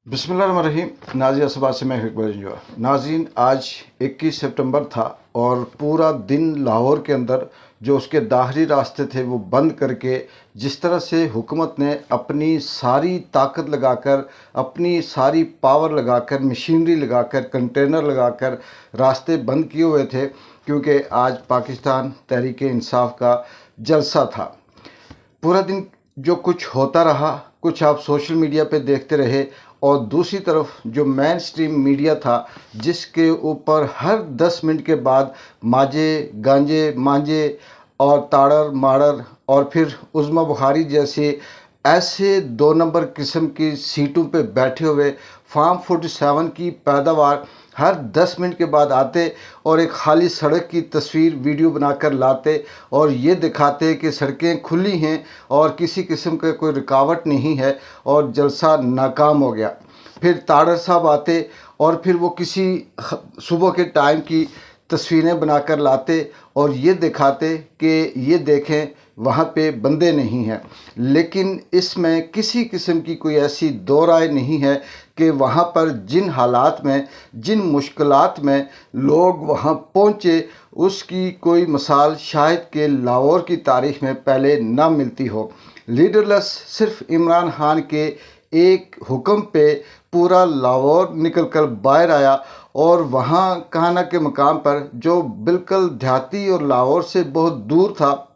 बिस्मिल्लाहिर्रहमानिर्रहीम। नाज़िर असबाद से मैं इकबाल जो नाज़रीन, आज 21 सितंबर था और पूरा दिन लाहौर के अंदर जो उसके दाखिली रास्ते थे वो बंद करके जिस तरह से हुकूमत ने अपनी सारी ताकत लगाकर, अपनी सारी पावर लगाकर, मशीनरी लगाकर, कंटेनर लगाकर रास्ते बंद किए हुए थे, क्योंकि आज पाकिस्तान तहरीक इंसाफ का जलसा था। पूरा दिन जो कुछ होता रहा, कुछ आप सोशल मीडिया पे देखते रहे, और दूसरी तरफ जो मेन स्ट्रीम मीडिया था जिसके ऊपर हर 10 मिनट के बाद माजे गांजे मांजे और ताड़र माड़र और फिर उज़्मा बुखारी जैसे ऐसे 2 नंबर किस्म की सीटों पे बैठे हुए फार्म 47 की पैदावार हर 10 मिनट के बाद आते और एक खाली सड़क की तस्वीर वीडियो बनाकर लाते और ये दिखाते कि सड़कें खुली हैं और किसी किस्म का कोई रुकावट नहीं है और जलसा नाकाम हो गया। फिर ताड़र साहब आते और फिर वो किसी सुबह के टाइम की तस्वीरें बनाकर लाते और ये दिखाते कि ये देखें वहाँ पे बंदे नहीं हैं। लेकिन इसमें किसी किस्म की कोई ऐसी दो राय नहीं है कि वहाँ पर जिन हालात में, जिन मुश्किलात में लोग वहाँ पहुँचे, उसकी कोई मिसाल शायद कि लाहौर की तारीख़ में पहले ना मिलती हो। लीडरलेस सिर्फ इमरान खान के एक हुक्म पे पूरा लाहौर निकल कर बाहर आया और वहाँ कान्हा के मकाम पर जो बिल्कुल देहाती और लाहौर से बहुत दूर था,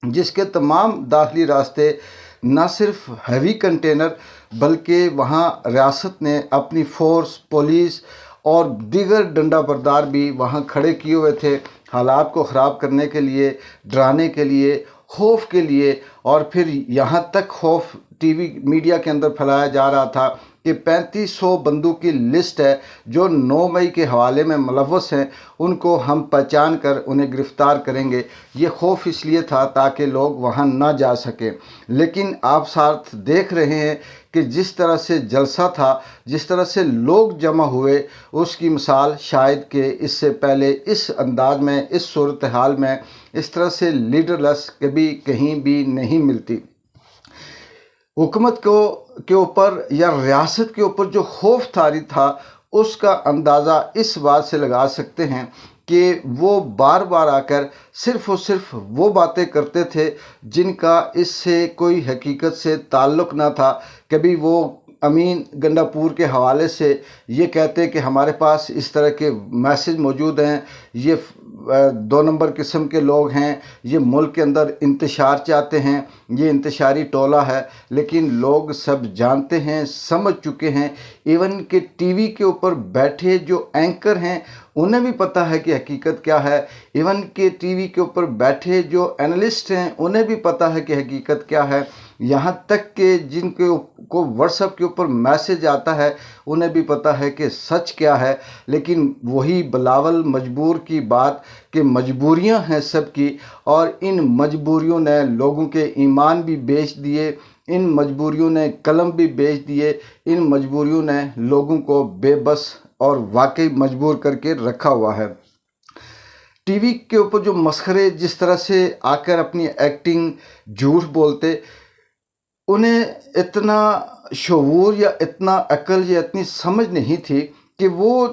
जिसके तमाम दाखिली रास्ते न सिर्फ हैवी कंटेनर बल्कि वहाँ रियासत ने अपनी फ़ोर्स, पुलिस और दीगर डंडा बरदार भी वहाँ खड़े किए हुए थे, हालात को ख़राब करने के लिए, डराने के लिए, खौफ के लिए। और फिर यहाँ तक खौफ टीवी मीडिया के अंदर फैलाया जा रहा था कि 3500 बंदूक की लिस्ट है जो 9 मई के हवाले में मुलव्वस हैं, उनको हम पहचान कर उन्हें गिरफ़्तार करेंगे। ये खौफ इसलिए था ताकि लोग वहाँ ना जा सकें। लेकिन आप साथ देख रहे हैं कि जिस तरह से जलसा था, जिस तरह से लोग जमा हुए, उसकी मिसाल शायद कि इससे पहले इस अंदाज में, इस सूरत हाल में, इस तरह से लीडरलेस कभी कहीं भी नहीं मिलती। हुकूमत को के ऊपर या रियासत के ऊपर जो खौफ तारी था, उसका अंदाज़ा इस बात से लगा सकते हैं कि वो बार बार आकर सिर्फ़ और सिर्फ वो बातें करते थे जिनका इससे कोई हकीकत से ताल्लुक़ ना था। कभी वो अमीन गंडापुर के हवाले से ये कहते कि हमारे पास इस तरह के मैसेज मौजूद हैं, ये 2 नंबर किस्म के लोग हैं, ये मुल्क के अंदर इंतशार चाहते हैं, ये इंतशारी टोला है। लेकिन लोग सब जानते हैं, समझ चुके हैं। इवन के टीवी के ऊपर बैठे जो एंकर हैं उन्हें भी पता है कि हकीकत क्या है। इवन के टीवी के ऊपर बैठे जो एनालिस्ट हैं उन्हें भी पता है कि हकीकत क्या है। यहाँ तक कि जिनके को व्हाट्सएप के ऊपर मैसेज आता है उन्हें भी पता है कि सच क्या है। लेकिन वही बिलावल मजबूर की बात कि मजबूरियां हैं सबकी, और इन मजबूरियों ने लोगों के ईमान भी बेच दिए, इन मजबूरियों ने कलम भी बेच दिए, इन मजबूरियों ने लोगों को बेबस और वाकई मजबूर करके रखा हुआ है। टीवी के ऊपर जो मसखरे जिस तरह से आकर अपनी एक्टिंग झूठ बोलते, उन्हें इतना शऊर या इतना अक्ल या इतनी समझ नहीं थी कि वो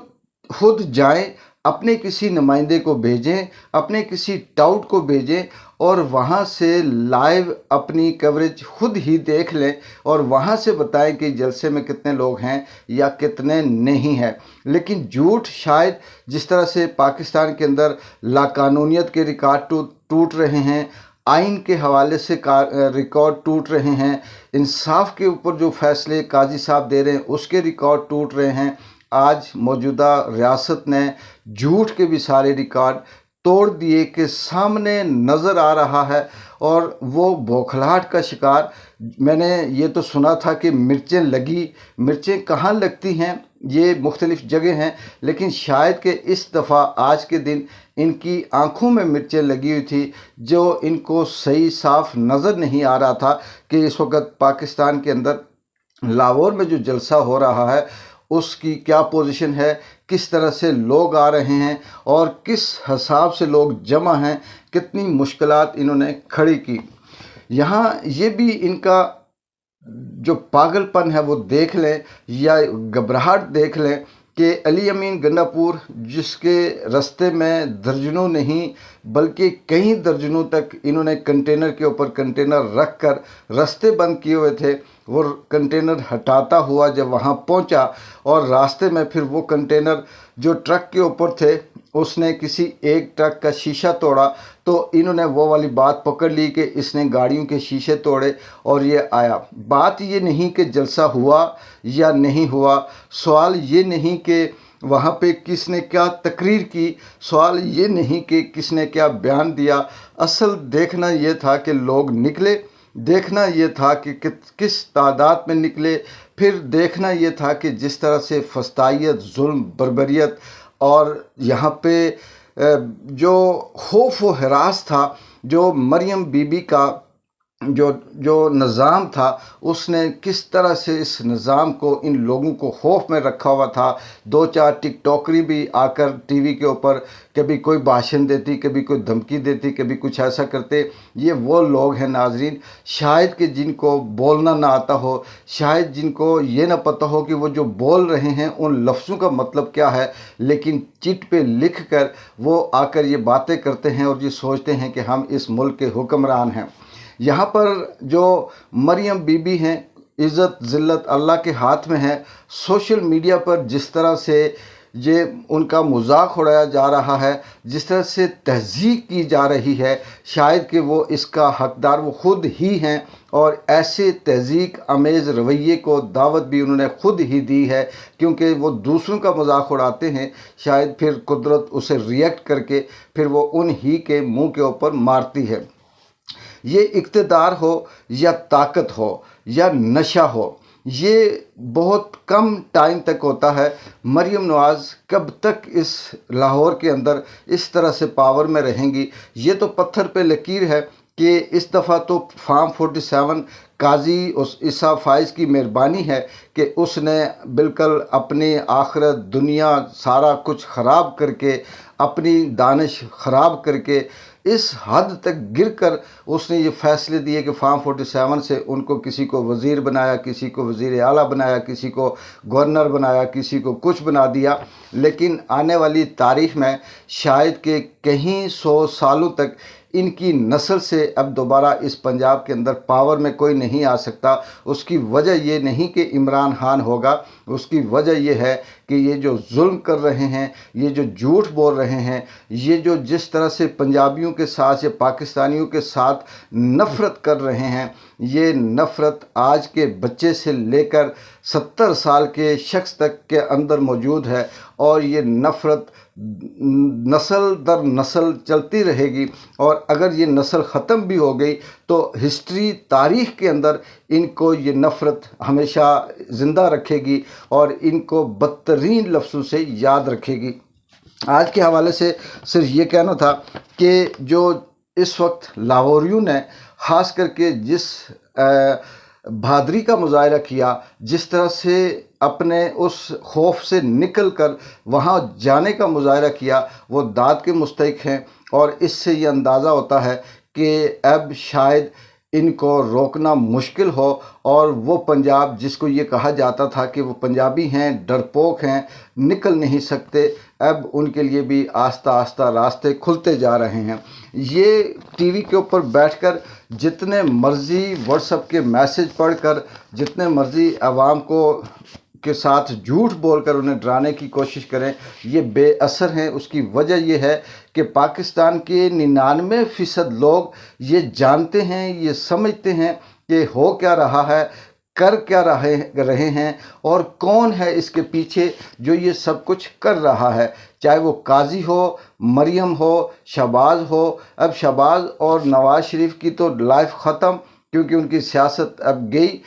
खुद जाएं, अपने किसी नुमाइंदे को भेजें, अपने किसी टाउट को भेजें और वहाँ से लाइव अपनी कवरेज खुद ही देख लें और वहाँ से बताएं कि जलसे में कितने लोग हैं या कितने नहीं हैं। लेकिन झूठ शायद जिस तरह से पाकिस्तान के अंदर लाकानूनियत के रिकॉर्ड टूट रहे हैं, आइन के हवाले से रिकॉर्ड टूट रहे हैं, इंसाफ के ऊपर जो फैसले काजी साहब दे रहे हैं उसके रिकॉर्ड टूट रहे हैं, आज मौजूदा रियासत ने झूठ के भी सारे रिकॉर्ड तोड़ दिए कि सामने नज़र आ रहा है। और वो बौखलाहट का शिकार, मैंने ये तो सुना था कि मिर्चें लगी, मिर्चें कहाँ लगती हैं ये मुख्तलिफ़ जगह हैं, लेकिन शायद कि इस दफ़ा आज के दिन इनकी आंखों में मिर्चें लगी हुई थी, जो इनको सही साफ नज़र नहीं आ रहा था कि इस वक्त पाकिस्तान के अंदर लाहौर में जो जलसा हो रहा है उसकी क्या पोजीशन है, किस तरह से लोग आ रहे हैं और किस हिसाब से लोग जमा हैं, कितनी मुश्किलात इन्होंने खड़ी की। यहाँ ये भी इनका जो पागलपन है वो देख लें या घबराहट देख लें कि अली अमीन गंडापुर जिसके रास्ते में दर्जनों नहीं बल्कि कई दर्जनों तक इन्होंने कंटेनर के ऊपर कंटेनर रख कर रास्ते बंद किए हुए थे, वो कंटेनर हटाता हुआ जब वहाँ पहुँचा और रास्ते में फिर वो कंटेनर जो ट्रक के ऊपर थे उसने किसी एक ट्रक का शीशा तोड़ा, तो इन्होंने वो वाली बात पकड़ ली कि इसने गाड़ियों के शीशे तोड़े और ये आया। बात ये नहीं कि जलसा हुआ या नहीं हुआ, सवाल ये नहीं कि वहाँ पे किसने क्या तकरीर की, सवाल ये नहीं कि किसने क्या बयान दिया। असल देखना ये था कि लोग निकले, देखना ये था कि किस तादाद में निकले, फिर देखना ये था कि जिस तरह से फस्तायत, जुल्म, बर्बरियत और यहाँ पे जो खौफ व हरास था, जो मरियम बीबी का जो जो निज़ाम था उसने किस तरह से इस निज़ाम को, इन लोगों को खौफ में रखा हुआ था। दो चार टिकटॉकरी भी आकर टीवी के ऊपर कभी कोई भाषण देती, कभी कोई धमकी देती, कभी कुछ ऐसा करते। ये वो लोग हैं नाजरीन, शायद कि जिनको बोलना ना आता हो, शायद जिनको ये ना पता हो कि वो जो बोल रहे हैं उन लफ्ज़ों का मतलब क्या है, लेकिन चिट पे लिख कर वो आकर ये बातें करते हैं और ये सोचते हैं कि हम इस मुल्क के हुक्मरान हैं। यहाँ पर जो मरियम बीबी हैं, इज़्ज़त ज़िल्लत अल्लाह के हाथ में है। सोशल मीडिया पर जिस तरह से ये उनका मजाक उड़ाया जा रहा है, जिस तरह से तहज़ीक की जा रही है, शायद कि वो इसका हकदार वो ख़ुद ही हैं और ऐसे तहज़ीक अमेज़ रवैये को दावत भी उन्होंने ख़ुद ही दी है, क्योंकि वो दूसरों का मजाक उड़ाते हैं, शायद फिर कुदरत उसे रिएक्ट करके फिर वो उन ही के मुँह के ऊपर मारती है। ये इक़्तिदार हो या ताकत हो या नशा हो, ये बहुत कम टाइम तक होता है। मरियम नवाज़ कब तक इस लाहौर के अंदर इस तरह से पावर में रहेंगी, ये तो पत्थर पे लकीर है कि इस दफ़ा तो फार्म 47 काजी उस ईसा फाइज़ की मेहरबानी है कि उसने बिल्कुल अपनी आखिरत, दुनिया, सारा कुछ ख़राब करके, अपनी दानिश ख़राब करके इस हद तक गिरकर उसने ये फ़ैसले दिए कि फार्म 47 से उनको किसी को वज़ीर बनाया, किसी को वज़ीर आला बनाया, किसी को गवर्नर बनाया, किसी को कुछ बना दिया। लेकिन आने वाली तारीख़ में शायद के कहीं 100 सालों तक इनकी नस्ल से अब दोबारा इस पंजाब के अंदर पावर में कोई नहीं आ सकता। उसकी वजह ये नहीं कि इमरान खान होगा, उसकी वजह ये है कि ये जो जुल्म कर रहे हैं, ये जो झूठ बोल रहे हैं, ये जो जिस तरह से पंजाबियों के साथ या पाकिस्तानियों के साथ नफ़रत कर रहे हैं, ये नफ़रत आज के बच्चे से लेकर 70 साल के शख्स तक के अंदर मौजूद है और ये नफ़रत नस्ल दर नस्ल चलती रहेगी। और अगर ये नस्ल ख़त्म भी हो गई तो हिस्ट्री, तारीख़ के अंदर इनको ये नफ़रत हमेशा ज़िंदा रखेगी और इनको बदतरीन लफ्ज़ों से याद रखेगी। आज के हवाले से सिर्फ ये कहना था कि जो इस वक्त लाहौरियों ने ख़ास करके जिस बहादुरी का मुजाहरा किया, जिस तरह से अपने उस खौफ से निकल कर वहाँ जाने का मुजाहरा किया, वो दाद के मुस्तहिक़ हैं। और इससे ये अंदाज़ा होता है कि अब शायद इनको रोकना मुश्किल हो और वो पंजाब जिसको ये कहा जाता था कि वो पंजाबी हैं, डरपोक हैं, निकल नहीं सकते, अब उनके लिए भी आस्ता आस्ता रास्ते खुलते जा रहे हैं। ये टीवी के ऊपर बैठकर जितने मर्ज़ी व्हाट्सएप के मैसेज पढ़कर, जितने मर्ज़ी आवाम को के साथ झूठ बोलकर उन्हें डराने की कोशिश करें, ये बेअसर हैं। उसकी वजह यह है कि पाकिस्तान के 99% लोग ये जानते हैं, ये समझते हैं कि हो क्या रहा है, कर क्या रहे हैं और कौन है इसके पीछे जो ये सब कुछ कर रहा है। चाहे वो काजी हो, मरियम हो, शहबाज हो। अब शहबाज और नवाज़ शरीफ की तो लाइफ ख़त्म, क्योंकि उनकी सियासत अब गई।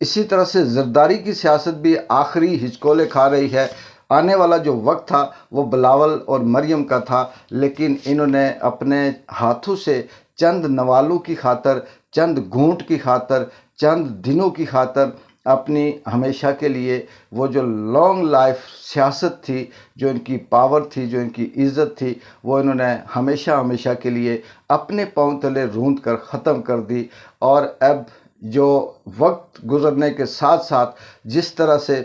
इसी तरह से ज़रदारी की सियासत भी आखिरी हिचकोले खा रही है। आने वाला जो वक्त था वो बिलावल और मरियम का था, लेकिन इन्होंने अपने हाथों से चंद नवालों की खातर, चंद घूंट की खातर, चंद दिनों की खातर अपनी हमेशा के लिए वो जो लॉन्ग लाइफ सियासत थी, जो इनकी पावर थी, जो इनकी इज़्ज़त थी, वो इन्होंने हमेशा हमेशा के लिए अपने पाँव तले रूंद कर ख़त्म कर दी। और अब जो वक्त गुजरने के साथ साथ जिस तरह से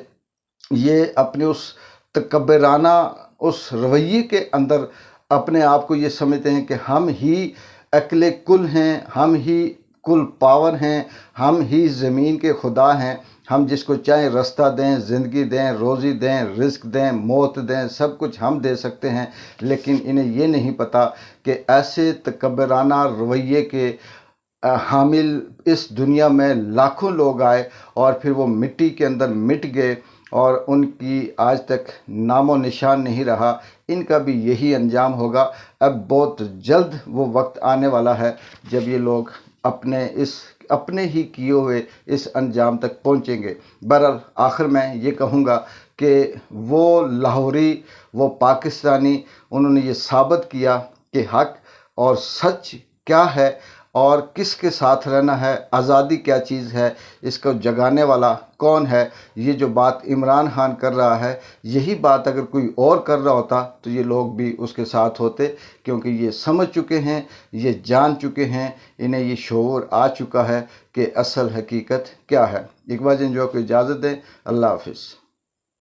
ये अपने उस तकब्बराना उस रवैये के अंदर अपने आप को ये समझते हैं कि हम ही अकेले कुल हैं, हम ही कुल पावर हैं, हम ही ज़मीन के खुदा हैं, हम जिसको चाहे रास्ता दें, ज़िंदगी दें, रोज़ी दें, रिस्क दें, मौत दें, सब कुछ हम दे सकते हैं। लेकिन इन्हें ये नहीं पता कि ऐसे तकब्बराना रवैये के हामिल इस दुनिया में लाखों लोग आए और फिर वो मिट्टी के अंदर मिट गए और उनकी आज तक नामो निशान नहीं रहा। इनका भी यही अंजाम होगा। अब बहुत जल्द वो वक्त आने वाला है जब ये लोग अपने ही किए हुए इस अंजाम तक पहुंचेंगे। बहरहाल आखिर में ये कहूँगा कि वो लाहौरी, वो पाकिस्तानी, उन्होंने ये साबित किया कि हक और सच क्या है और किसके साथ रहना है, आज़ादी क्या चीज़ है, इसको जगाने वाला कौन है। ये जो बात इमरान खान कर रहा है, यही बात अगर कोई और कर रहा होता तो ये लोग भी उसके साथ होते, क्योंकि ये समझ चुके हैं, ये जान चुके हैं, इन्हें ये शऊर आ चुका है कि असल हकीकत क्या है। इकबाल जंजो को इजाज़त दें। अल्लाह हाफिज़।